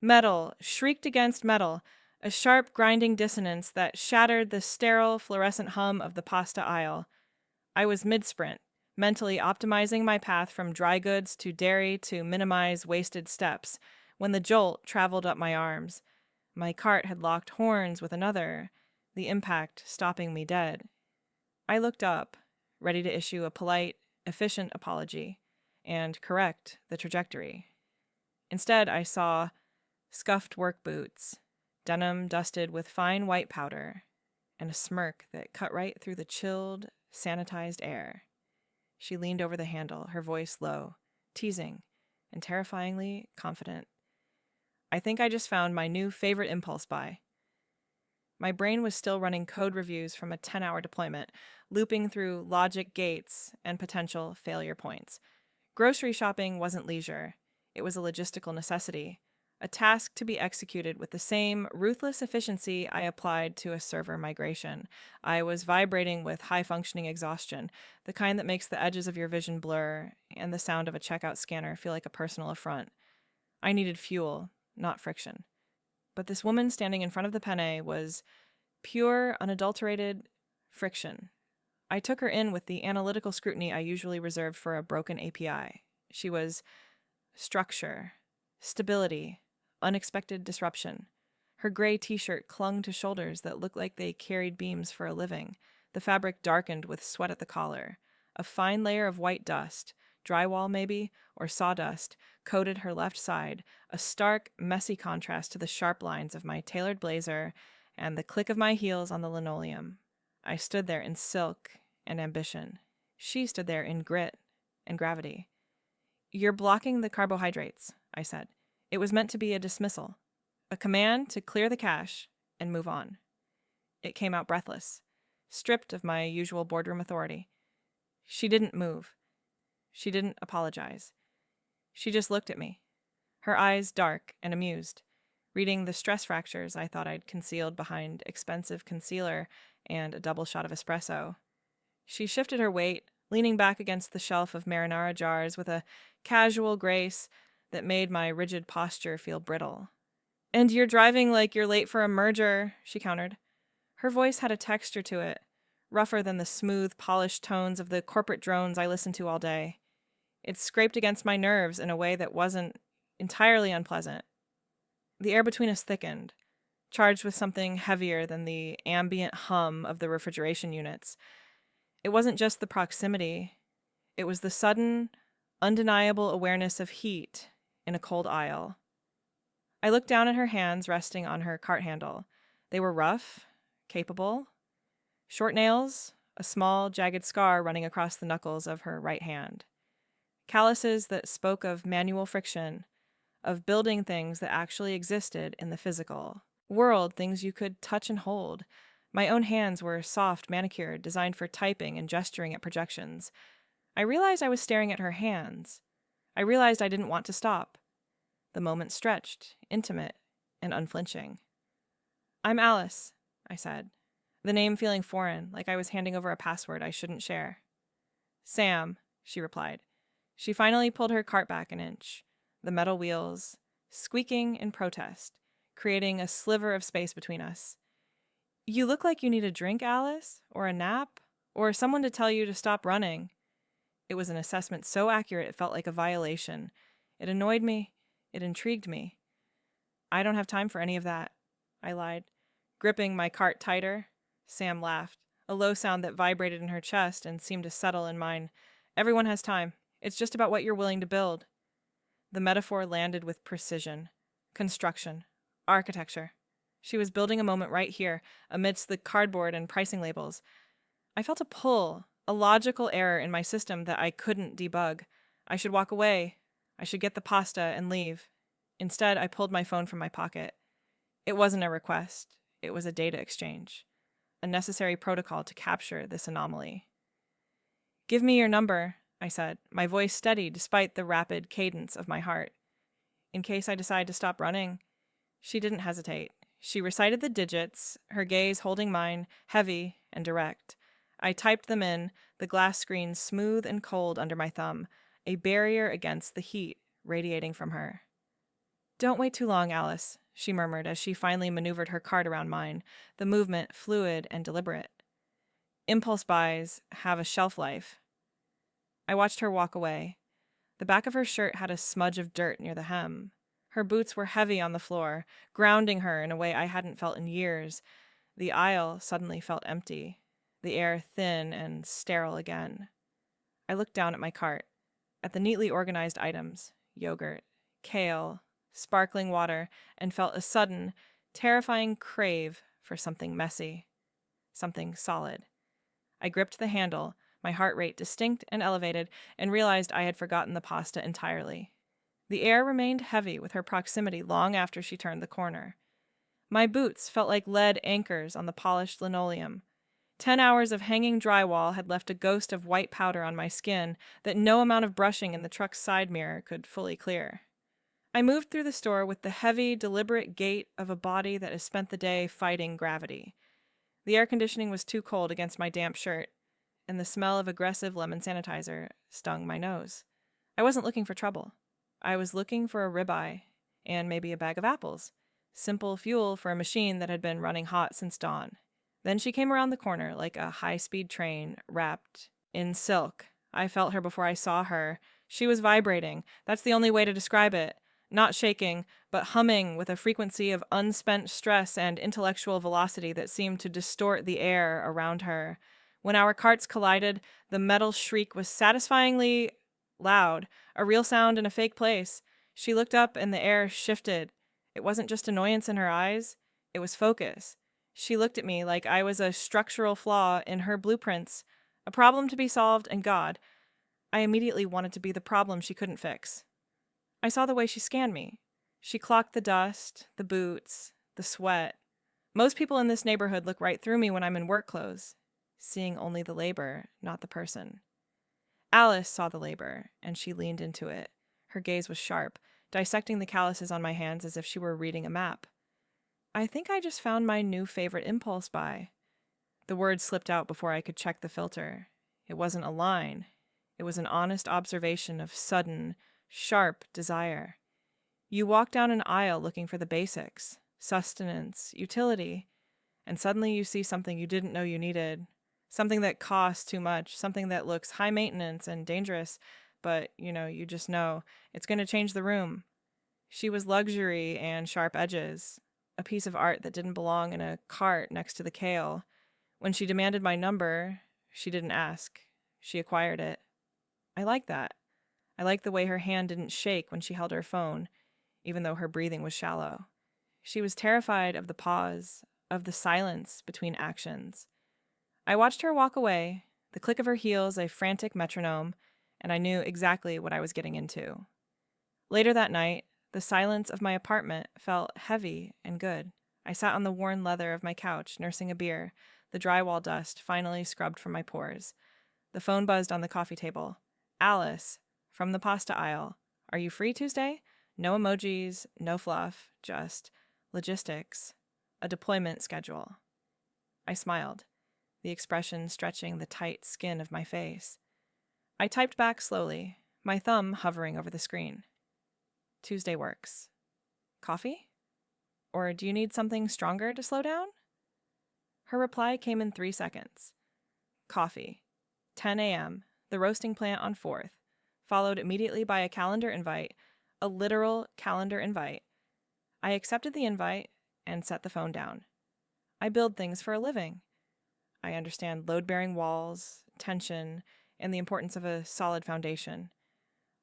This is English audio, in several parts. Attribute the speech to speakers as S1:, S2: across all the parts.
S1: Metal shrieked against metal, a sharp, grinding dissonance that shattered the sterile, fluorescent hum of the pasta aisle. I was mid-sprint, mentally optimizing my path from dry goods to dairy to minimize wasted steps, when the jolt traveled up my arms. My cart had locked horns with another, the impact stopping me dead. I looked up, ready to issue a polite, efficient apology, and correct the trajectory. Instead, I saw scuffed work boots, denim dusted with fine white powder, and a smirk that cut right through the chilled, sanitized air. She leaned over the handle, her voice low, teasing, and terrifyingly confident. I think I just found my new favorite impulse buy. My brain was still running code reviews from a 10-hour deployment, looping through logic gates and potential failure points. Grocery shopping wasn't leisure. It was a logistical necessity, a task to be executed with the same ruthless efficiency I applied to a server migration. I was vibrating with high-functioning exhaustion, the kind that makes the edges of your vision blur and the sound of a checkout scanner feel like a personal affront. I needed fuel, not friction. But this woman standing in front of the penne was pure, unadulterated friction. I took her in with the analytical scrutiny I usually reserved for a broken API. She was structure, stability, unexpected disruption. Her gray t-shirt clung to shoulders that looked like they carried beams for a living. The fabric darkened with sweat at the collar. A fine layer of white dust, drywall maybe, or sawdust, coated her left side, a stark, messy contrast to the sharp lines of my tailored blazer and the click of my heels on the linoleum. I stood there in silk and ambition. She stood there in grit and gravity. "You're blocking the carbohydrates," I said. It was meant to be a dismissal, a command to clear the cache and move on. It came out breathless, stripped of my usual boardroom authority. She didn't move. She didn't apologize. She just looked at me, her eyes dark and amused, reading the stress fractures I thought I'd concealed behind expensive concealer and a double shot of espresso. She shifted her weight, leaning back against the shelf of marinara jars with a casual grace that made my rigid posture feel brittle. "And you're driving like you're late for a merger," she countered. Her voice had a texture to it, rougher than the smooth, polished tones of the corporate drones I listened to all day. It scraped against my nerves in a way that wasn't entirely unpleasant. The air between us thickened, charged with something heavier than the ambient hum of the refrigeration units. It wasn't just the proximity. It was the sudden, undeniable awareness of heat in a cold aisle. I looked down at her hands resting on her cart handle. They were rough, capable. Short nails, a small, jagged scar running across the knuckles of her right hand. Calluses that spoke of manual friction, of building things that actually existed in the physical world, things you could touch and hold. My own hands were soft, manicured, designed for typing and gesturing at projections. I realized I was staring at her hands. I realized I didn't want to stop. The moment stretched, intimate, and unflinching. "I'm Alice," I said, the name feeling foreign, like I was handing over a password I shouldn't share. "Sam," she replied. She finally pulled her cart back an inch, the metal wheels squeaking in protest, creating a sliver of space between us. "You look like you need a drink, Alice, or a nap, or someone to tell you to stop running." It was an assessment so accurate it felt like a violation. It annoyed me. It intrigued me. "I don't have time for any of that," I lied, gripping my cart tighter. Sam laughed, a low sound that vibrated in her chest and seemed to settle in mine. "Everyone has time. It's just about what you're willing to build." The metaphor landed with precision. Construction. Architecture. She was building a moment right here, amidst the cardboard and pricing labels. I felt a pull, a logical error in my system that I couldn't debug. I should walk away. I should get the pasta and leave. Instead, I pulled my phone from my pocket. It wasn't a request. It was a data exchange. A necessary protocol to capture this anomaly. "Give me your number," I said, my voice steady despite the rapid cadence of my heart. "In case I decide to stop running." She didn't hesitate. She recited the digits, her gaze holding mine, heavy and direct. I typed them in, the glass screen smooth and cold under my thumb, a barrier against the heat radiating from her. Don't wait too long, Alice, she murmured as she finally maneuvered her cart around mine, the movement fluid and deliberate. Impulse buys have a shelf life. I watched her walk away. The back of her shirt had a smudge of dirt near the hem. Her boots were heavy on the floor, grounding her in a way I hadn't felt in years. The aisle suddenly felt empty, the air thin and sterile again. I looked down at my cart, at the neatly organized items, yogurt, kale, sparkling water, and felt a sudden, terrifying crave for something messy, something solid. I gripped the handle, my heart rate distinct and elevated, and realized I had forgotten the pasta entirely. The air remained heavy with her proximity long after she turned the corner. My boots felt like lead anchors on the polished linoleum. 10 hours of hanging drywall had left a ghost of white powder on my skin that no amount of brushing in the truck's side mirror could fully clear. I moved through the store with the heavy, deliberate gait of a body that has spent the day fighting gravity. The air conditioning was too cold against my damp shirt, and the smell of aggressive lemon sanitizer stung my nose. I wasn't looking for trouble. I was looking for a ribeye and maybe a bag of apples. Simple fuel for a machine that had been running hot since dawn. Then she came around the corner like a high-speed train wrapped in silk. I felt her before I saw her. She was vibrating. That's the only way to describe it. Not shaking, but humming with a frequency of unspent stress and intellectual velocity that seemed to distort the air around her. When our carts collided, the metal shriek was satisfyingly loud, a real sound in a fake place. She looked up and the air shifted. It wasn't just annoyance in her eyes, it was focus. She looked at me like I was a structural flaw in her blueprints, a problem to be solved, and God. I immediately wanted to be the problem she couldn't fix. I saw the way she scanned me. She clocked the dust, the boots, the sweat. Most people in this neighborhood look right through me when I'm in work clothes, seeing only the labor, not the person. Alice saw the labor, and she leaned into it. Her gaze was sharp, dissecting the calluses on my hands as if she were reading a map. I think I just found my new favorite impulse buy. The word slipped out before I could check the filter. It wasn't a line. It was an honest observation of sudden, sharp desire. You walk down an aisle looking for the basics, sustenance, utility, and suddenly you see something you didn't know you needed, something that costs too much, something that looks high maintenance and dangerous, but, you just know it's going to change the room. She was luxury and sharp edges, a piece of art that didn't belong in a cart next to the kale. When she demanded my number, she didn't ask. She acquired it. I liked that. I liked the way her hand didn't shake when she held her phone, even though her breathing was shallow. She was terrified of the pause, of the silence between actions. I watched her walk away, the click of her heels a frantic metronome, and I knew exactly what I was getting into. Later that night, the silence of my apartment felt heavy and good. I sat on the worn leather of my couch, nursing a beer, the drywall dust finally scrubbed from my pores. The phone buzzed on the coffee table. Alice, from the pasta aisle. Are you free Tuesday? No emojis, no fluff, just logistics, a deployment schedule. I smiled, the expression stretching the tight skin of my face. I typed back slowly, my thumb hovering over the screen. Tuesday works. Coffee? Or do you need something stronger to slow down? Her reply came in 3 seconds. Coffee. 10 a.m., the roasting plant on 4th, followed immediately by a calendar invite, a literal calendar invite. I accepted the invite and set the phone down. I build things for a living. I understand load-bearing walls, tension, and the importance of a solid foundation.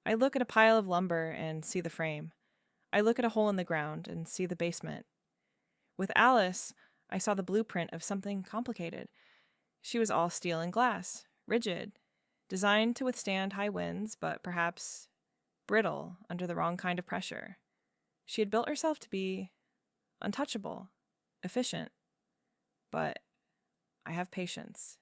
S1: I look at a pile of lumber and see the frame. I look at a hole in the ground and see the basement. With Alice, I saw the blueprint of something complicated. She was all steel and glass, rigid, designed to withstand high winds, but perhaps brittle under the wrong kind of pressure. She had built herself to be untouchable, efficient. But I have patience.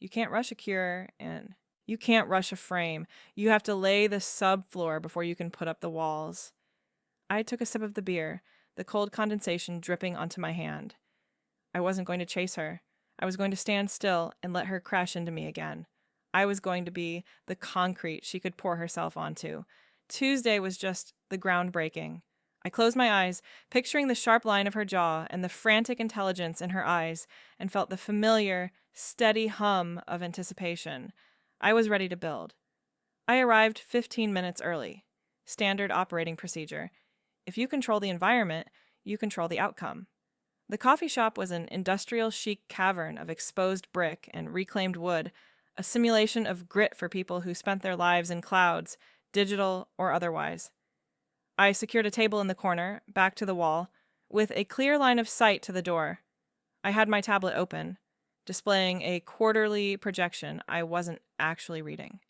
S1: You can't rush a cure, and you can't rush a frame. You have to lay the subfloor before you can put up the walls. I took a sip of the beer, the cold condensation dripping onto my hand. I wasn't going to chase her. I was going to stand still and let her crash into me again. I was going to be the concrete she could pour herself onto. Tuesday was just the groundbreaking. I closed my eyes, picturing the sharp line of her jaw and the frantic intelligence in her eyes, and felt the familiar, steady hum of anticipation. I was ready to build. I arrived 15 minutes early. Standard operating procedure. If you control the environment, you control the outcome. The coffee shop was an industrial chic cavern of exposed brick and reclaimed wood, a simulation of grit for people who spent their lives in clouds, digital or otherwise. I secured a table in the corner, back to the wall, with a clear line of sight to the door. I had my tablet open, displaying a quarterly projection I wasn't actually reading.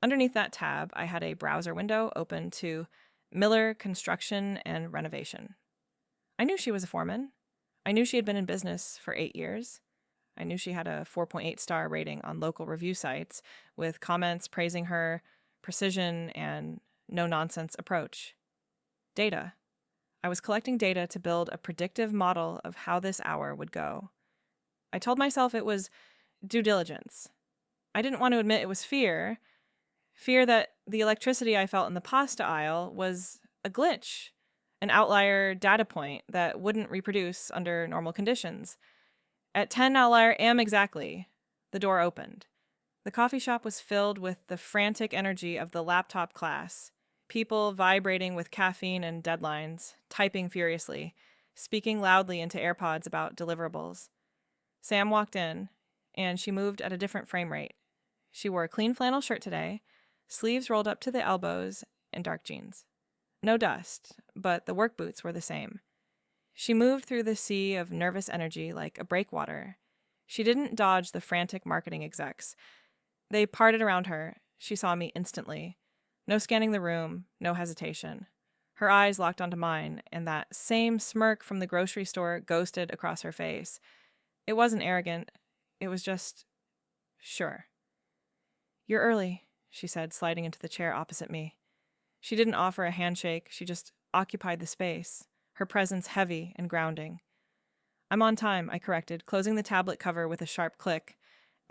S1: Underneath that tab, I had a browser window open to Miller Construction and Renovation. I knew she was a foreman. I knew she had been in business for 8 years. I knew she had a 4.8-star rating on local review sites, with comments praising her precision and no-nonsense approach. Data. I was collecting data to build a predictive model of how this hour would go. I told myself it was due diligence. I didn't want to admit it was fear that the electricity I felt in the pasta aisle was a glitch, an outlier data point that wouldn't reproduce under normal conditions. At 10 outlier am exactly, the door opened. The coffee shop was filled with the frantic energy of the laptop class, people vibrating with caffeine and deadlines, typing furiously, speaking loudly into AirPods about deliverables. Sam walked in, and she moved at a different frame rate. She wore a clean flannel shirt today, sleeves rolled up to the elbows, and dark jeans. No dust, but the work boots were the same. She moved through the sea of nervous energy like a breakwater. She didn't dodge the frantic marketing execs. They parted around her. She saw me instantly. No scanning the room, no hesitation. Her eyes locked onto mine, and that same smirk from the grocery store ghosted across her face. It wasn't arrogant. It was just, sure. "You're early," she said, sliding into the chair opposite me. She didn't offer a handshake. She just occupied the space, her presence heavy and grounding. "I'm on time," I corrected, closing the tablet cover with a sharp click.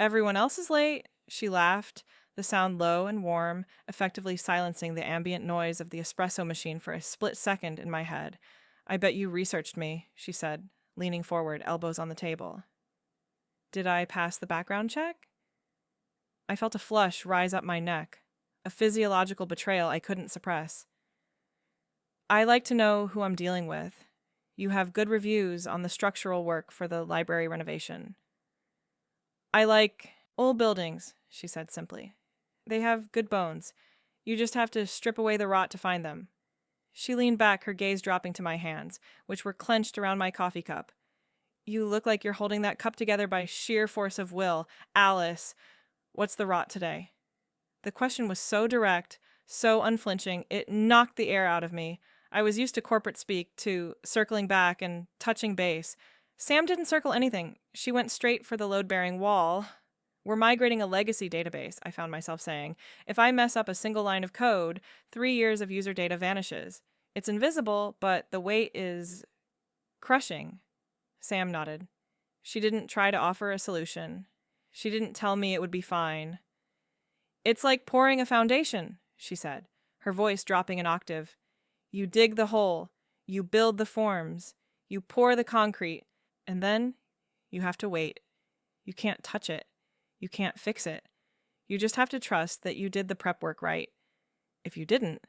S1: "Everyone else is late," she laughed, the sound low and warm, effectively silencing the ambient noise of the espresso machine for a split second in my head. "I bet you researched me," she said, leaning forward, elbows on the table. Did I pass the background check? I felt a flush rise up my neck, a physiological betrayal I couldn't suppress. "I like to know who I'm dealing with. You have good reviews on the structural work for the library renovation." "I like old buildings," she said simply. "They have good bones. You just have to strip away the rot to find them." She leaned back, her gaze dropping to my hands, which were clenched around my coffee cup. "You look like you're holding that cup together by sheer force of will. Alice, what's the rot today?" The question was so direct, so unflinching, it knocked the air out of me. I was used to corporate speak, to circling back and touching base. Sam didn't circle anything. She went straight for the load-bearing wall. "We're migrating a legacy database," I found myself saying. "If I mess up a single line of code, 3 years of user data vanishes. It's invisible, but the weight is crushing." Sam nodded. She didn't try to offer a solution. She didn't tell me it would be fine. "It's like pouring a foundation," she said, her voice dropping an octave. "You dig the hole, you build the forms, you pour the concrete, and then you have to wait. You can't touch it. You can't fix it. You just have to trust that you did the prep work right. If you didn't,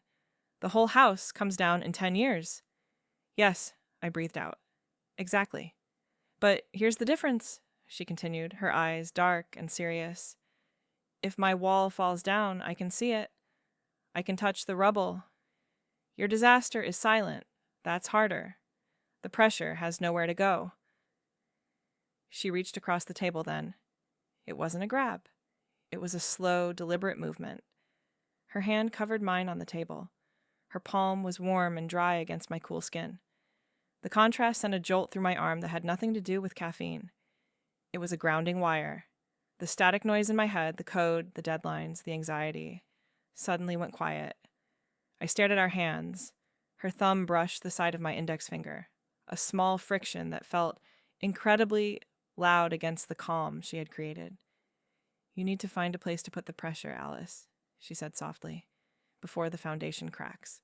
S1: the whole house comes down in 10 years. "Yes," I breathed out. "Exactly. But here's the difference," she continued, her eyes dark and serious. "If my wall falls down, I can see it. I can touch the rubble. Your disaster is silent. That's harder. The pressure has nowhere to go." She reached across the table then. It wasn't a grab. It was a slow, deliberate movement. Her hand covered mine on the table. Her palm was warm and dry against my cool skin. The contrast sent a jolt through my arm that had nothing to do with caffeine. It was a grounding wire. The static noise in my head, the code, the deadlines, the anxiety, suddenly went quiet. I stared at our hands. Her thumb brushed the side of my index finger, a small friction that felt incredibly loud against the calm she had created. "You need to find a place to put the pressure, Alice," she said softly, "before the foundation cracks."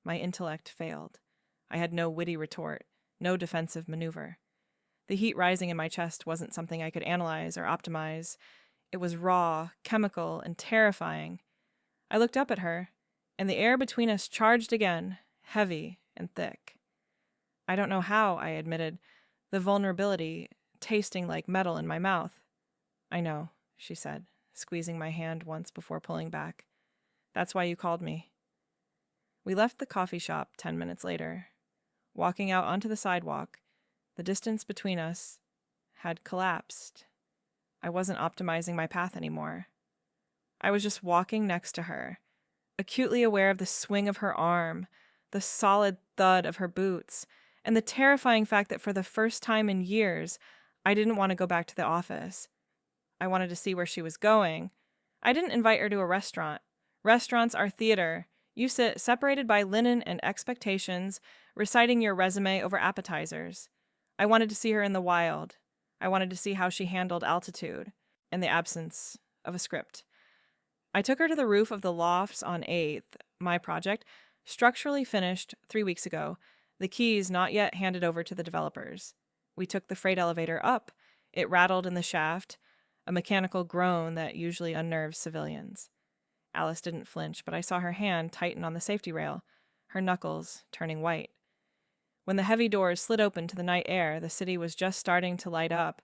S1: My intellect failed. I had no witty retort, no defensive maneuver. The heat rising in my chest wasn't something I could analyze or optimize. It was raw, chemical, and terrifying. I looked up at her, and the air between us charged again, heavy and thick. I don't know how, I admitted, the vulnerability tasting like metal in my mouth. I know, she said, squeezing my hand once before pulling back. That's why you called me. We left the coffee shop 10 minutes later. Walking out onto the sidewalk, the distance between us had collapsed. I wasn't optimizing my path anymore. I was just walking next to her, acutely aware of the swing of her arm, the solid thud of her boots, and the terrifying fact that for the first time in years, I didn't want to go back to the office. I wanted to see where she was going. I didn't invite her to a restaurant. Restaurants are theater. You sit separated by linen and expectations, reciting your resume over appetizers. I wanted to see her in the wild. I wanted to see how she handled altitude and the absence of a script. I took her to the roof of the lofts on 8th, my project, structurally finished 3 weeks ago, the keys not yet handed over to the developers. We took the freight elevator up. It rattled in the shaft, a mechanical groan that usually unnerves civilians. Alice didn't flinch, but I saw her hand tighten on the safety rail, her knuckles turning white. When the heavy doors slid open to the night air, the city was just starting to light up,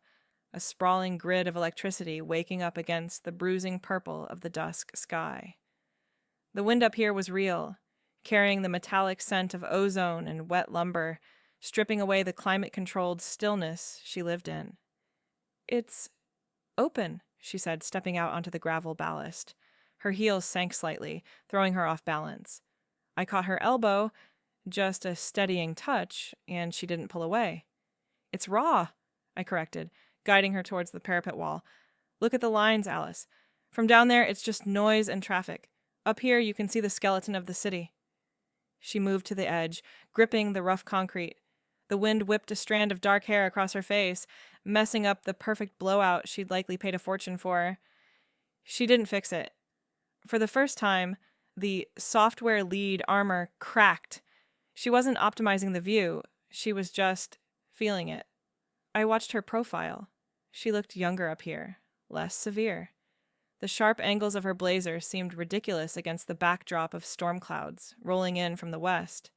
S1: a sprawling grid of electricity waking up against the bruising purple of the dusk sky. The wind up here was real, carrying the metallic scent of ozone and wet lumber, stripping away the climate-controlled stillness she lived in. It's open, she said, stepping out onto the gravel ballast. Her heels sank slightly, throwing her off balance. I caught her elbow, just a steadying touch, and she didn't pull away. It's raw, I corrected, guiding her towards the parapet wall. Look at the lines, Alice. From down there, it's just noise and traffic. Up here, you can see the skeleton of the city. She moved to the edge, gripping the rough concrete. The wind whipped a strand of dark hair across her face, messing up the perfect blowout she'd likely paid a fortune for. She didn't fix it. For the first time, the software lead armor cracked. She wasn't optimizing the view. She was just feeling it. I watched her profile. She looked younger up here, less severe. The sharp angles of her blazer seemed ridiculous against the backdrop of storm clouds rolling in from the west.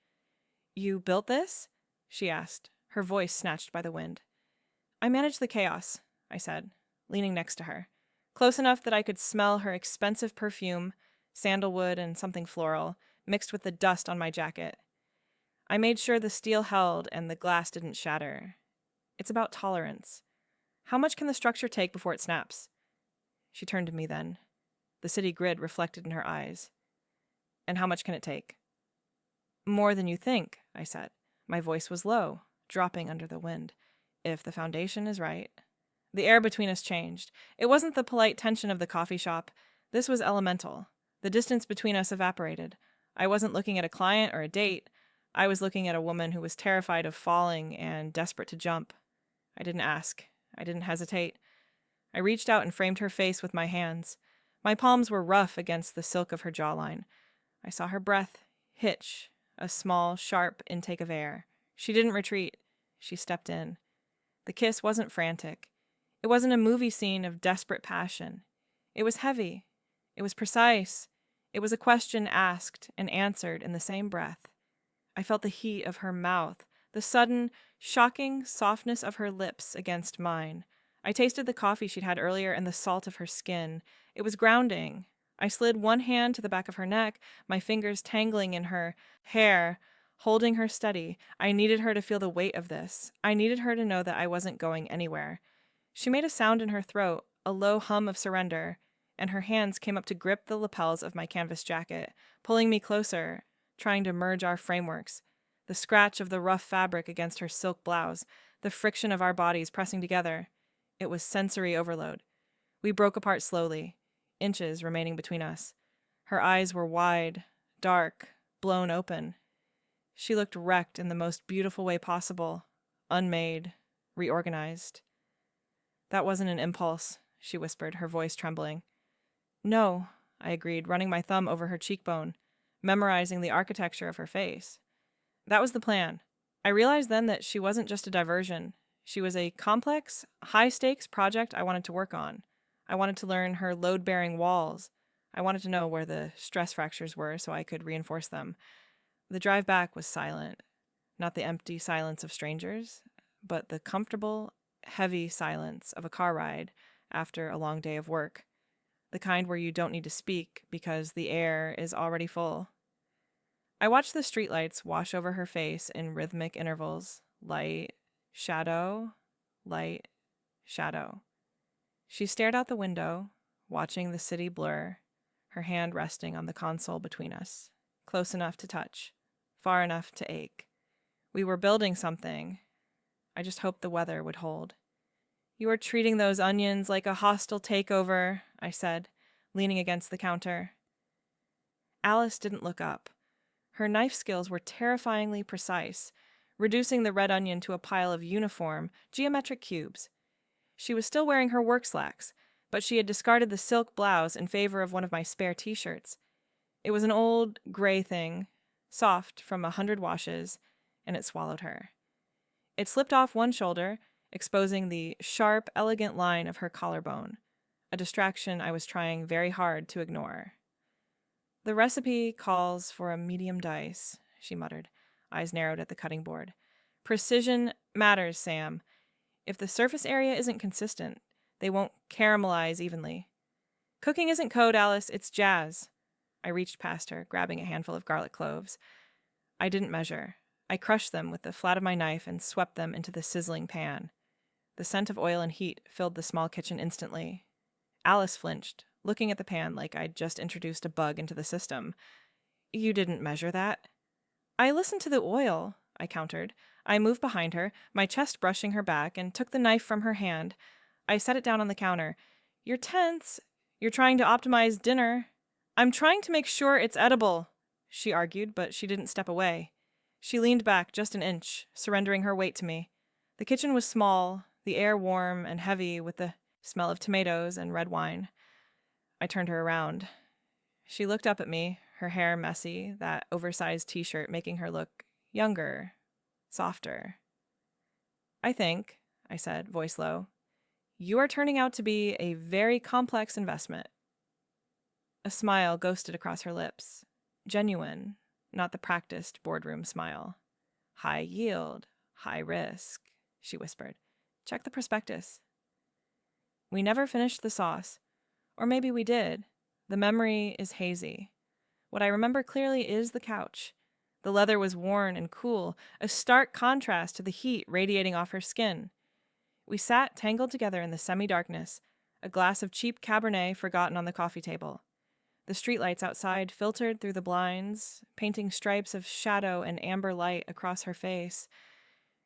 S1: You built this? She asked, her voice snatched by the wind. I managed the chaos, I said, leaning next to her, close enough that I could smell her expensive perfume, sandalwood and something floral, mixed with the dust on my jacket. I made sure the steel held and the glass didn't shatter. It's about tolerance. How much can the structure take before it snaps? She turned to me then. The city grid reflected in her eyes. And how much can it take? More than you think, I said. My voice was low, dropping under the wind. If the foundation is right. The air between us changed. It wasn't the polite tension of the coffee shop. This was elemental. The distance between us evaporated. I wasn't looking at a client or a date. I was looking at a woman who was terrified of falling and desperate to jump. I didn't ask. I didn't hesitate. I reached out and framed her face with my hands. My palms were rough against the silk of her jawline. I saw her breath hitch, a small, sharp intake of air. She didn't retreat. She stepped in. The kiss wasn't frantic. It wasn't a movie scene of desperate passion. It was heavy. It was precise. It was a question asked and answered in the same breath. I felt the heat of her mouth, the sudden, shocking softness of her lips against mine. I tasted the coffee she'd had earlier and the salt of her skin. It was grounding. I slid one hand to the back of her neck, my fingers tangling in her hair, holding her steady. I needed her to feel the weight of this. I needed her to know that I wasn't going anywhere. She made a sound in her throat, a low hum of surrender, and her hands came up to grip the lapels of my canvas jacket, pulling me closer, trying to merge our frameworks. The scratch of the rough fabric against her silk blouse, the friction of our bodies pressing together. It was sensory overload. We broke apart slowly, inches remaining between us. Her eyes were wide, dark, blown open. She looked wrecked in the most beautiful way possible, unmade, reorganized. That wasn't an impulse, she whispered, her voice trembling. No, I agreed, running my thumb over her cheekbone. memorizing the architecture of her face. That was the plan. I realized then that she wasn't just a diversion. She was a complex, high-stakes project I wanted to work on. I wanted to learn her load-bearing walls. I wanted to know where the stress fractures were so I could reinforce them. The drive back was silent. Not the empty silence of strangers, but the comfortable, heavy silence of a car ride after a long day of work. The kind where you don't need to speak because the air is already full. I watched the streetlights wash over her face in rhythmic intervals. Light, shadow, light, shadow. She stared out the window, watching the city blur, her hand resting on the console between us, close enough to touch, far enough to ache. We were building something. I just hoped the weather would hold. "You are treating those onions like a hostile takeover," I said, leaning against the counter. Alice didn't look up. Her knife skills were terrifyingly precise, reducing the red onion to a pile of uniform, geometric cubes. She was still wearing her work slacks, but she had discarded the silk blouse in favor of one of my spare t-shirts. It was an old, gray thing, soft from 100 washes, and it swallowed her. It slipped off one shoulder, exposing the sharp, elegant line of her collarbone, a distraction I was trying very hard to ignore. "The recipe calls for a medium dice," she muttered, eyes narrowed at the cutting board. "Precision matters, Sam. If the surface area isn't consistent, they won't caramelize evenly. Cooking isn't code, Alice, it's jazz." I reached past her, grabbing a handful of garlic cloves. I didn't measure. I crushed them with the flat of my knife and swept them into the sizzling pan. The scent of oil and heat filled the small kitchen instantly. Alice flinched, looking at the pan like I'd just introduced a bug into the system. "You didn't measure that." "I listened to the oil," I countered. I moved behind her, my chest brushing her back, and took the knife from her hand. I set it down on the counter. "You're tense. You're trying to optimize dinner." "I'm trying to make sure it's edible," she argued, but she didn't step away. She leaned back just an inch, surrendering her weight to me. The kitchen was small, the air warm and heavy with the smell of tomatoes and red wine. I turned her around. She looked up at me, her hair messy, that oversized t-shirt making her look younger, softer. "I think," I said, voice low, "you are turning out to be a very complex investment." A smile ghosted across her lips. Genuine, not the practiced boardroom smile. "High yield, high risk," she whispered. "Check the prospectus." We never finished the sauce. Or maybe we did. The memory is hazy. What I remember clearly is the couch. The leather was worn and cool, a stark contrast to the heat radiating off her skin. We sat tangled together in the semi-darkness, a glass of cheap Cabernet forgotten on the coffee table. The streetlights outside filtered through the blinds, painting stripes of shadow and amber light across her face.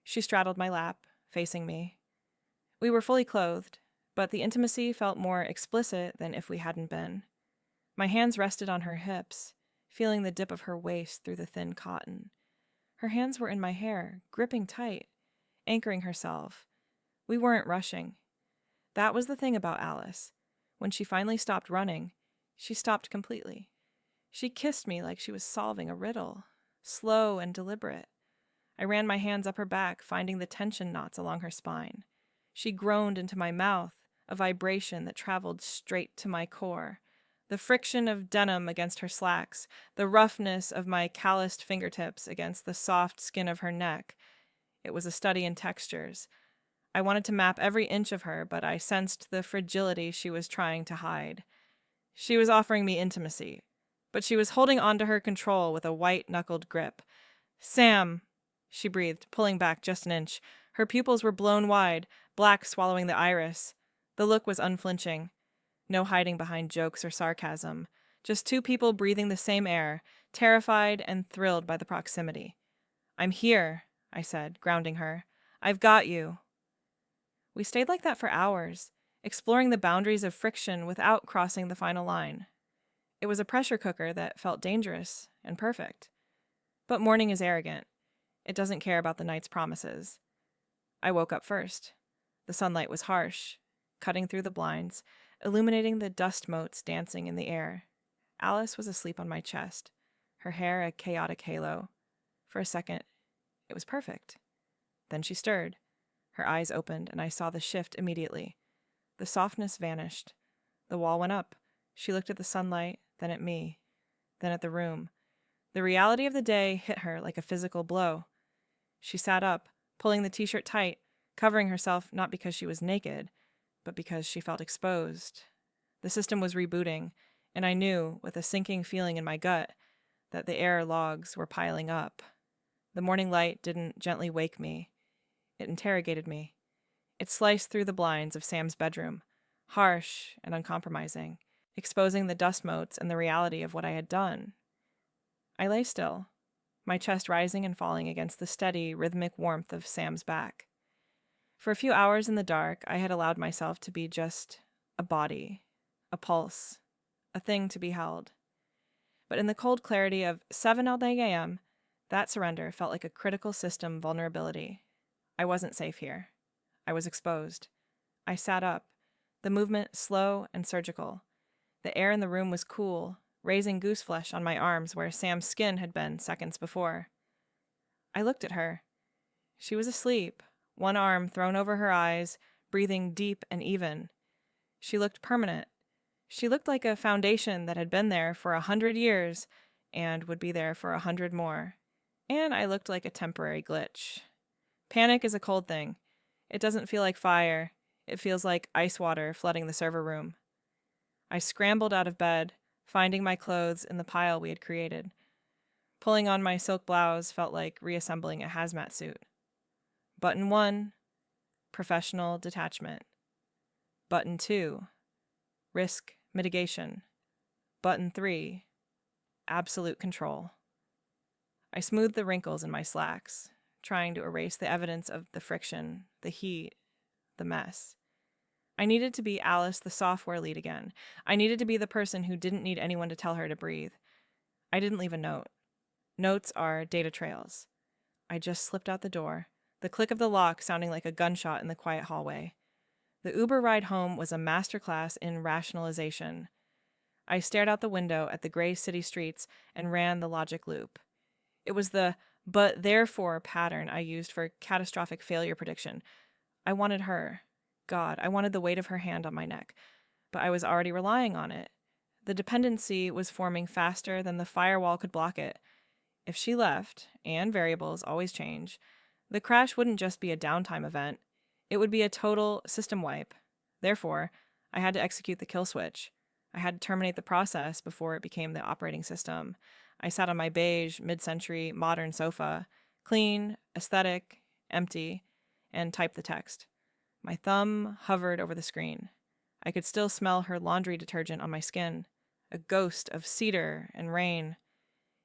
S1: She straddled my lap, facing me. We were fully clothed, but the intimacy felt more explicit than if we hadn't been. My hands rested on her hips, feeling the dip of her waist through the thin cotton. Her hands were in my hair, gripping tight, anchoring herself. We weren't rushing. That was the thing about Alice. When she finally stopped running, she stopped completely. She kissed me like she was solving a riddle, slow and deliberate. I ran my hands up her back, finding the tension knots along her spine. She groaned into my mouth, a vibration that traveled straight to my core. The friction of denim against her slacks, the roughness of my calloused fingertips against the soft skin of her neck. It was a study in textures. I wanted to map every inch of her, but I sensed the fragility she was trying to hide. She was offering me intimacy, but she was holding onto her control with a white-knuckled grip. "Sam," she breathed, pulling back just an inch. Her pupils were blown wide, black swallowing the iris. The look was unflinching. No hiding behind jokes or sarcasm. Just two people breathing the same air, terrified and thrilled by the proximity. "I'm here," I said, grounding her. "I've got you." We stayed like that for hours, exploring the boundaries of friction without crossing the final line. It was a pressure cooker that felt dangerous and perfect. But morning is arrogant. It doesn't care about the night's promises. I woke up first. The sunlight was harsh, cutting through the blinds, illuminating the dust motes dancing in the air. Alice was asleep on my chest, her hair a chaotic halo. For a second, it was perfect. Then she stirred. Her eyes opened, and I saw the shift immediately. The softness vanished. The wall went up. She looked at the sunlight, then at me, then at the room. The reality of the day hit her like a physical blow. She sat up, pulling the t-shirt tight, covering herself not because she was naked, but because she felt exposed. The system was rebooting, and I knew, with a sinking feeling in my gut, that the air logs were piling up. The morning light didn't gently wake me. It interrogated me. It sliced through the blinds of Sam's bedroom, harsh and uncompromising, exposing the dust motes and the reality of what I had done. I lay still, my chest rising and falling against the steady, rhythmic warmth of Sam's back. For a few hours in the dark, I had allowed myself to be just a body, a pulse, a thing to be held. But in the cold clarity of 7:09 a.m., that surrender felt like a critical system vulnerability. I wasn't safe here. I was exposed. I sat up, the movement slow and surgical. The air in the room was cool, raising goose flesh on my arms where Sam's skin had been seconds before. I looked at her. She was asleep, one arm thrown over her eyes, breathing deep and even. She looked permanent. She looked like a foundation that had been there for 100 years and would be there for 100 more. And I looked like a temporary glitch. Panic is a cold thing. It doesn't feel like fire. It feels like ice water flooding the server room. I scrambled out of bed, finding my clothes in the pile we had created. Pulling on my silk blouse felt like reassembling a hazmat suit. Button 1, professional detachment. Button 2, risk mitigation. Button 3, absolute control. I smoothed the wrinkles in my slacks, trying to erase the evidence of the friction, the heat, the mess. I needed to be Alice, the software lead again. I needed to be the person who didn't need anyone to tell her to breathe. I didn't leave a note. Notes are data trails. I just slipped out the door, the click of the lock sounding like a gunshot in the quiet hallway. The Uber ride home was a masterclass in rationalization. I stared out the window at the gray city streets and ran the logic loop. It was the but therefore pattern I used for catastrophic failure prediction. I wanted her. God, I wanted the weight of her hand on my neck. But I was already relying on it. The dependency was forming faster than the firewall could block it. If she left, and variables always change, the crash wouldn't just be a downtime event. It would be a total system wipe. Therefore, I had to execute the kill switch. I had to terminate the process before it became the operating system. I sat on my beige, mid-century, modern sofa, clean, aesthetic, empty, and typed the text. My thumb hovered over the screen. I could still smell her laundry detergent on my skin, a ghost of cedar and rain.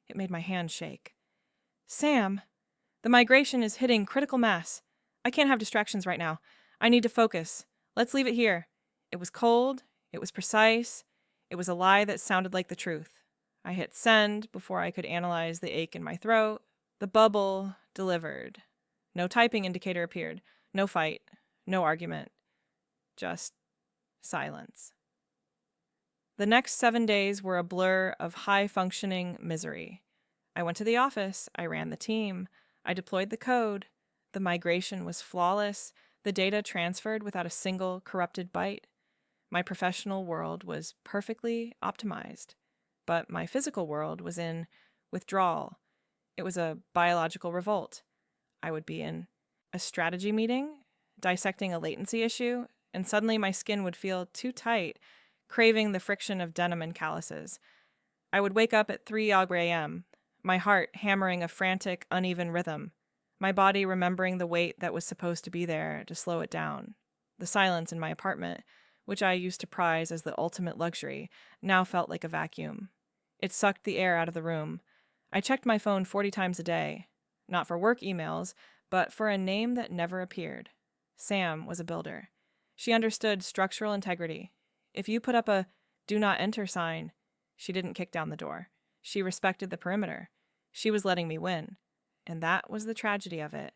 S1: It made my hand shake. Sam, the migration is hitting critical mass. I can't have distractions right now. I need to focus. Let's leave it here. It was cold. It was precise. It was a lie that sounded like the truth. I hit send before I could analyze the ache in my throat. The bubble delivered. No typing indicator appeared. No fight. No argument. Just silence. The next 7 days were a blur of high-functioning misery. I went to the office. I ran the team. I deployed the code. The migration was flawless. The data transferred without a single corrupted byte. My professional world was perfectly optimized. But my physical world was in withdrawal. It was a biological revolt. I would be in a strategy meeting, dissecting a latency issue, and suddenly my skin would feel too tight, craving the friction of denim and calluses. I would wake up at 3 a.m., my heart hammering a frantic, uneven rhythm, my body remembering the weight that was supposed to be there to slow it down. The silence in my apartment, which I used to prize as the ultimate luxury, now felt like a vacuum. It sucked the air out of the room. I checked my phone 40 times a day, not for work emails, but for a name that never appeared. Sam was a builder. She understood structural integrity. If you put up a "do not enter" sign, she didn't kick down the door. She respected the perimeter. She was letting me win. And that was the tragedy of it.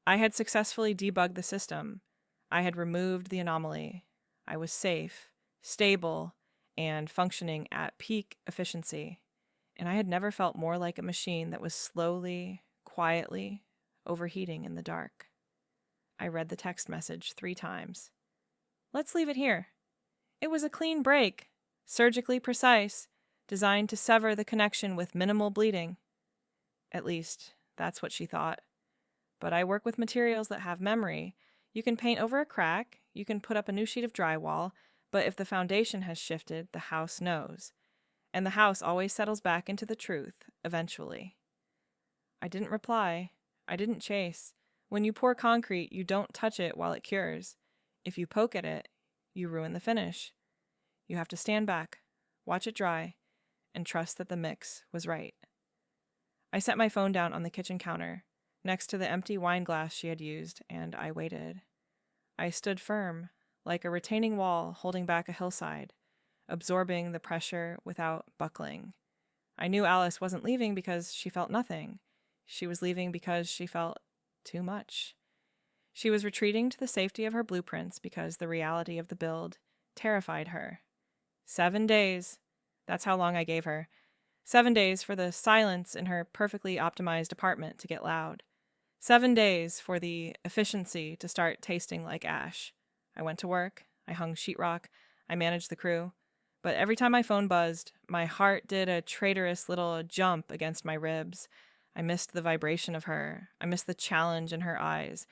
S1: I had successfully debugged the system. I had removed the anomaly. I was safe, stable, and functioning at peak efficiency. and I had never felt more like a machine that was slowly, quietly overheating in the dark. I read the text message 3 times. Let's leave it here. It was a clean break, surgically precise, designed to sever the connection with minimal bleeding. At least, that's what she thought. But I work with materials that have memory. You can paint over a crack, you can put up a new sheet of drywall, but if the foundation has shifted, the house knows. And the house always settles back into the truth, eventually. I didn't reply. I didn't chase. When you pour concrete, you don't touch it while it cures. If you poke at it, you ruin the finish. You have to stand back, watch it dry, and trust that the mix was right. I set my phone down on the kitchen counter, next to the empty wine glass she had used, and I waited. I stood firm, like a retaining wall holding back a hillside, absorbing the pressure without buckling. I knew Alice wasn't leaving because she felt nothing. She was leaving because she felt too much. She was retreating to the safety of her blueprints because the reality of the build terrified her. 7 days. That's how long I gave her. 7 days for the silence in her perfectly optimized apartment to get loud. 7 days for the efficiency to start tasting like ash. I went to work. I hung sheetrock. I managed the crew. But every time my phone buzzed, my heart did a traitorous little jump against my ribs. I missed the vibration of her. I missed the challenge in her eyes.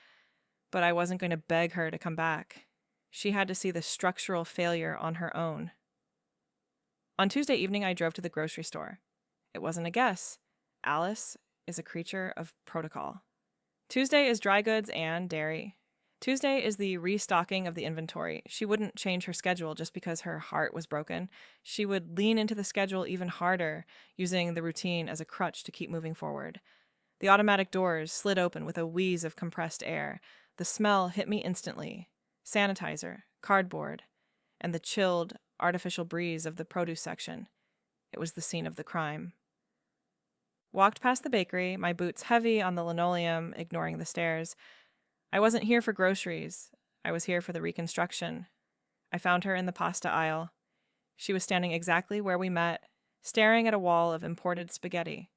S1: But I wasn't going to beg her to come back. She had to see the structural failure on her own. On Tuesday evening, I drove to the grocery store. It wasn't a guess. Alice is a creature of protocol. Tuesday is dry goods and dairy. Tuesday is the restocking of the inventory. She wouldn't change her schedule just because her heart was broken. She would lean into the schedule even harder, using the routine as a crutch to keep moving forward. The automatic doors slid open with a wheeze of compressed air. The smell hit me instantly. Sanitizer, cardboard, and the chilled, artificial breeze of the produce section. It was the scene of the crime. Walked past the bakery, my boots heavy on the linoleum, ignoring the stairs. I wasn't here for groceries. I was here for the reconstruction. I found her in the pasta aisle. She was standing exactly where we met, staring at a wall of imported spaghetti.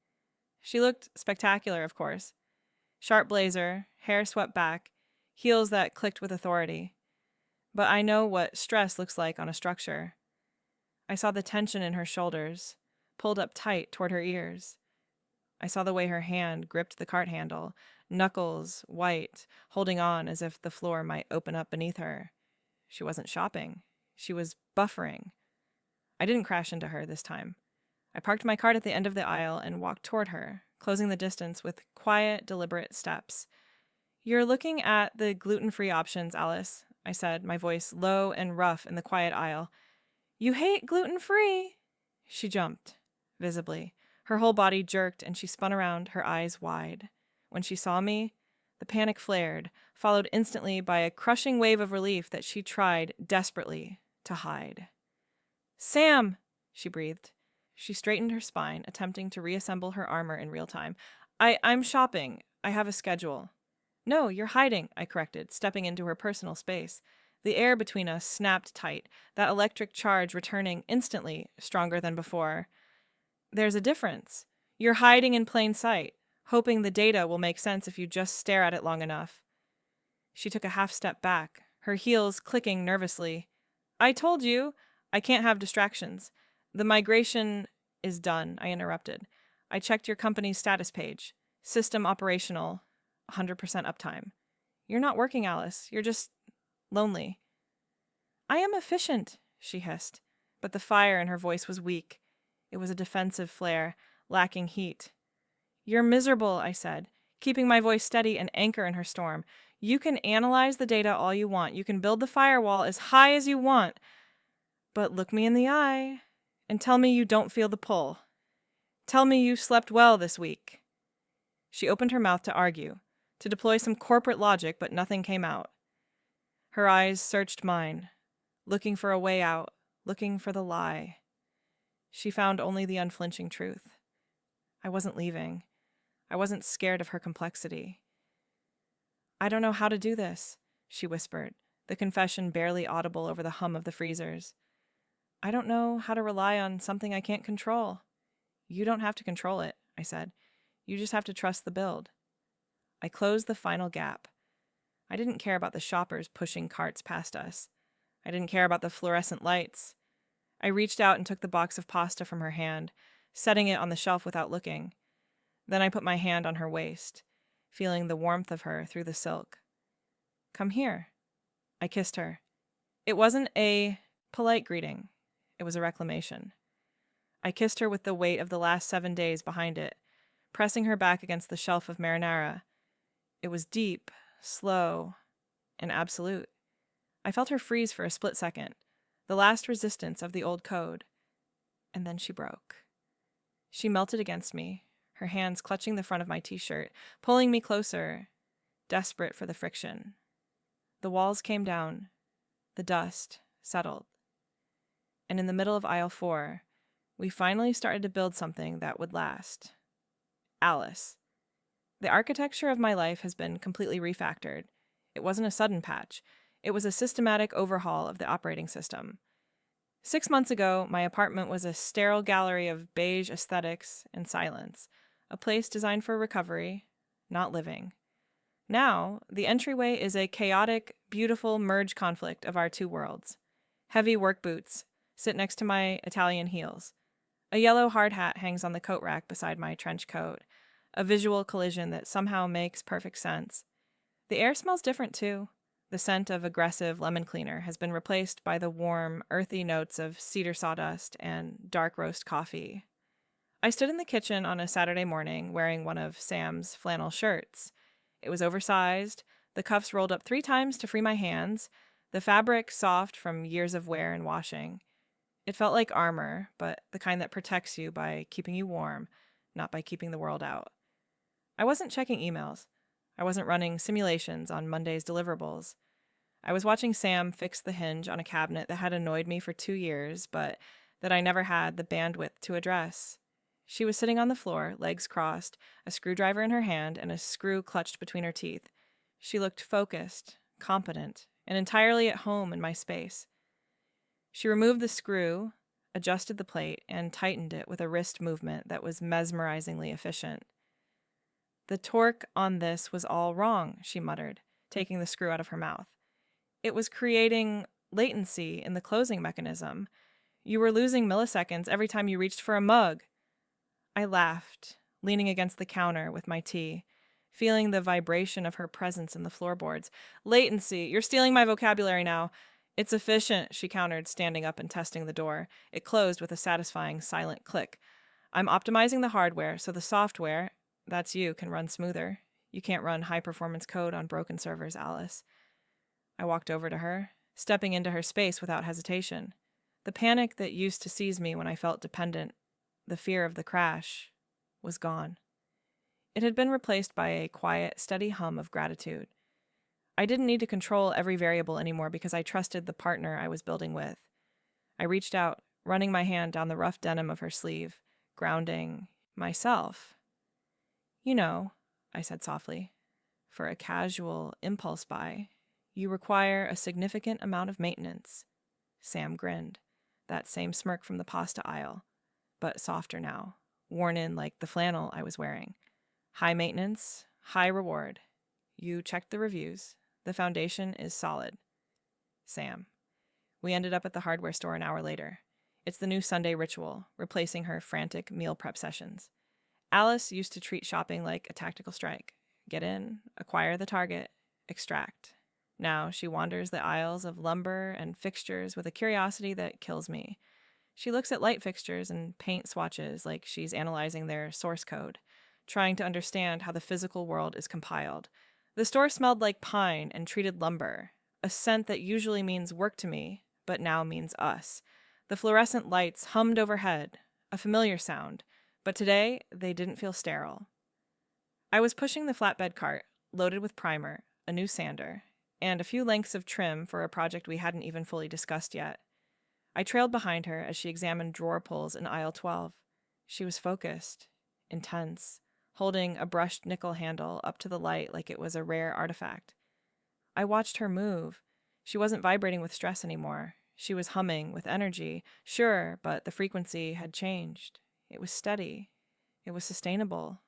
S1: She looked spectacular, of course. Sharp blazer, hair swept back, heels that clicked with authority. But I know what stress looks like on a structure. I saw the tension in her shoulders, pulled up tight toward her ears. I saw the way her hand gripped the cart handle, knuckles white, holding on as if the floor might open up beneath her. She wasn't shopping. She was buffering. I didn't crash into her this time. I parked my cart at the end of the aisle and walked toward her, closing the distance with quiet, deliberate steps. "You're looking at the gluten-free options, Alice," I said, my voice low and rough in the quiet aisle. "You hate gluten-free!" She jumped, visibly. Her whole body jerked and she spun around, her eyes wide. When she saw me, the panic flared, followed instantly by a crushing wave of relief that she tried, desperately, to hide. "Sam!" she breathed. She straightened her spine, attempting to reassemble her armor in real time. I'm shopping. I have a schedule." "No, you're hiding," I corrected, stepping into her personal space. The air between us snapped tight, that electric charge returning instantly, stronger than before. "There's a difference. You're hiding in plain sight, hoping the data will make sense if you just stare at it long enough." She took a half step back, her heels clicking nervously. "I told you, I can't have distractions. The migration is done," I interrupted. "I checked your company's status page. System operational, 100% uptime. You're not working, Alice. You're just lonely." "I am efficient," she hissed, but the fire in her voice was weak. It was a defensive flare, lacking heat. "You're miserable," I said, keeping my voice steady and anchor in her storm. "You can analyze the data all you want. You can build the firewall as high as you want. But look me in the eye and tell me you don't feel the pull. Tell me you slept well this week." She opened her mouth to argue, to deploy some corporate logic, but nothing came out. Her eyes searched mine, looking for a way out, looking for the lie. She found only the unflinching truth. I wasn't leaving. I wasn't scared of her complexity. "I don't know how to do this," she whispered, the confession barely audible over the hum of the freezers. "I don't know how to rely on something I can't control. You don't have to control it, I said. You just have to trust the build. I closed the final gap. I didn't care about the shoppers pushing carts past us. I didn't care about the fluorescent lights. I reached out and took the box of pasta from her hand, setting it on the shelf without looking. Then I put my hand on her waist, feeling the warmth of her through the silk. Come here. I kissed her. It wasn't a polite greeting. It was a reclamation. I kissed her with the weight of the last 7 days behind it, pressing her back against the shelf of marinara. It was deep, slow, and absolute. I felt her freeze for a split second, the last resistance of the old code. And then she broke. She melted against me, her hands clutching the front of my t-shirt, pulling me closer, desperate for the friction. The walls came down. The dust settled. And in the middle of aisle 4, we finally started to build something that would last. Alice. The architecture of my life has been completely refactored. It wasn't a sudden patch. It was a systematic overhaul of the operating system. 6 months ago, my apartment was a sterile gallery of beige aesthetics and silence, a place designed for recovery, not living. Now, the entryway is a chaotic, beautiful merge conflict of our two worlds. Heavy work boots sit next to my Italian heels. A yellow hard hat hangs on the coat rack beside my trench coat, a visual collision that somehow makes perfect sense. The air smells different, too. The scent of aggressive lemon cleaner has been replaced by the warm, earthy notes of cedar sawdust and dark roast coffee. I stood in the kitchen on a Saturday morning wearing one of Sam's flannel shirts. It was oversized, the cuffs rolled up 3 times to free my hands, the fabric soft from years of wear and washing. It felt like armor, but the kind that protects you by keeping you warm, not by keeping the world out. I wasn't checking emails. I wasn't running simulations on Monday's deliverables. I was watching Sam fix the hinge on a cabinet that had annoyed me for 2 years, but that I never had the bandwidth to address. She was sitting on the floor, legs crossed, a screwdriver in her hand and a screw clutched between her teeth. She looked focused, competent, and entirely at home in my space. She removed the screw, adjusted the plate, and tightened it with a wrist movement that was mesmerizingly efficient. The torque on this was all wrong, she muttered, taking the screw out of her mouth. It was creating latency in the closing mechanism. You were losing milliseconds every time you reached for a mug. I laughed, leaning against the counter with my tea, feeling the vibration of her presence in the floorboards. Latency, you're stealing my vocabulary now. It's efficient, she countered, standing up and testing the door. It closed with a satisfying silent click. I'm optimizing the hardware so the software, that's you, can run smoother. You can't run high-performance code on broken servers, Alice. I walked over to her, stepping into her space without hesitation. The panic that used to seize me when I felt dependent, the fear of the crash, was gone. It had been replaced by a quiet, steady hum of gratitude. I didn't need to control every variable anymore because I trusted the partner I was building with. I reached out, running my hand down the rough denim of her sleeve, grounding myself. You know, I said softly, for a casual impulse buy, you require a significant amount of maintenance. Sam grinned, that same smirk from the pasta aisle, but softer now, worn in like the flannel I was wearing. High maintenance, high reward. You checked the reviews. The foundation is solid. Sam. We ended up at the hardware store an hour later. It's the new Sunday ritual, replacing her frantic meal prep sessions. Alice used to treat shopping like a tactical strike. Get in, acquire the target, extract. Now she wanders the aisles of lumber and fixtures with a curiosity that kills me. She looks at light fixtures and paint swatches like she's analyzing their source code, trying to understand how the physical world is compiled. The store smelled like pine and treated lumber, a scent that usually means work to me, but now means us. The fluorescent lights hummed overhead, a familiar sound, but today they didn't feel sterile. I was pushing the flatbed cart, loaded with primer, a new sander, and a few lengths of trim for a project we hadn't even fully discussed yet. I trailed behind her as she examined drawer pulls in aisle 12. She was focused, intense, holding a brushed nickel handle up to the light like it was a rare artifact. I watched her move. She wasn't vibrating with stress anymore. She was humming with energy, sure, but the frequency had changed. It was steady. It was sustainable.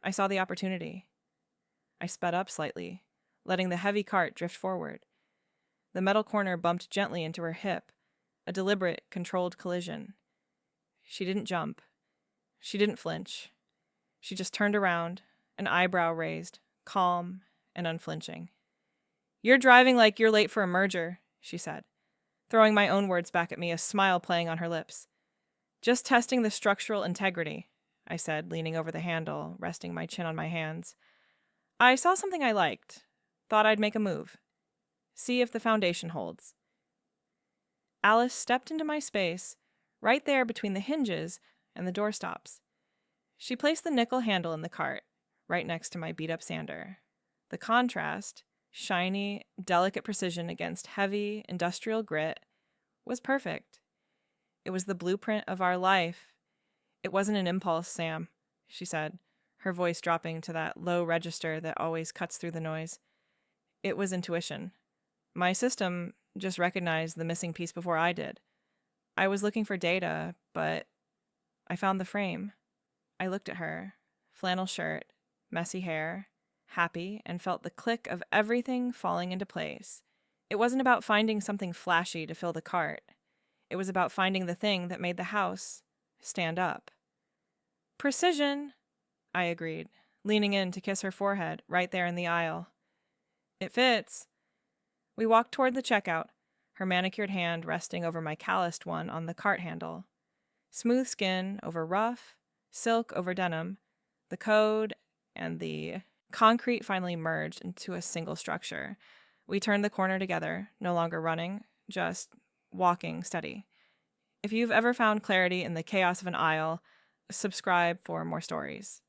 S1: I saw the opportunity. I sped up slightly, letting the heavy cart drift forward. The metal corner bumped gently into her hip, a deliberate, controlled collision. She didn't jump. She didn't flinch. She just turned around, an eyebrow raised, calm and unflinching. "You're driving like you're late for a merger," she said, throwing my own words back at me, a smile playing on her lips. "Just testing the structural integrity," I said, leaning over the handle, resting my chin on my hands. "I saw something I liked. Thought I'd make a move. See if the foundation holds." Alice stepped into my space, right there between the hinges and the doorstops. She placed the nickel handle in the cart, right next to my beat-up sander. The contrast, shiny, delicate precision against heavy, industrial grit, was perfect. It was the blueprint of our life. "It wasn't an impulse, Sam," she said, her voice dropping to that low register that always cuts through the noise. "It was intuition. My system just recognized the missing piece before I did. I was looking for data, but I found the frame." I looked at her, flannel shirt, messy hair, happy, and felt the click of everything falling into place. It wasn't about finding something flashy to fill the cart. It was about finding the thing that made the house stand up. "Precision," I agreed, leaning in to kiss her forehead right there in the aisle. "It fits." We walked toward the checkout, her manicured hand resting over my calloused one on the cart handle. Smooth skin over rough, silk over denim, the code and the concrete finally merged into a single structure. We turned the corner together, no longer running, just walking steady. If you've ever found clarity in the chaos of an aisle, subscribe for more stories.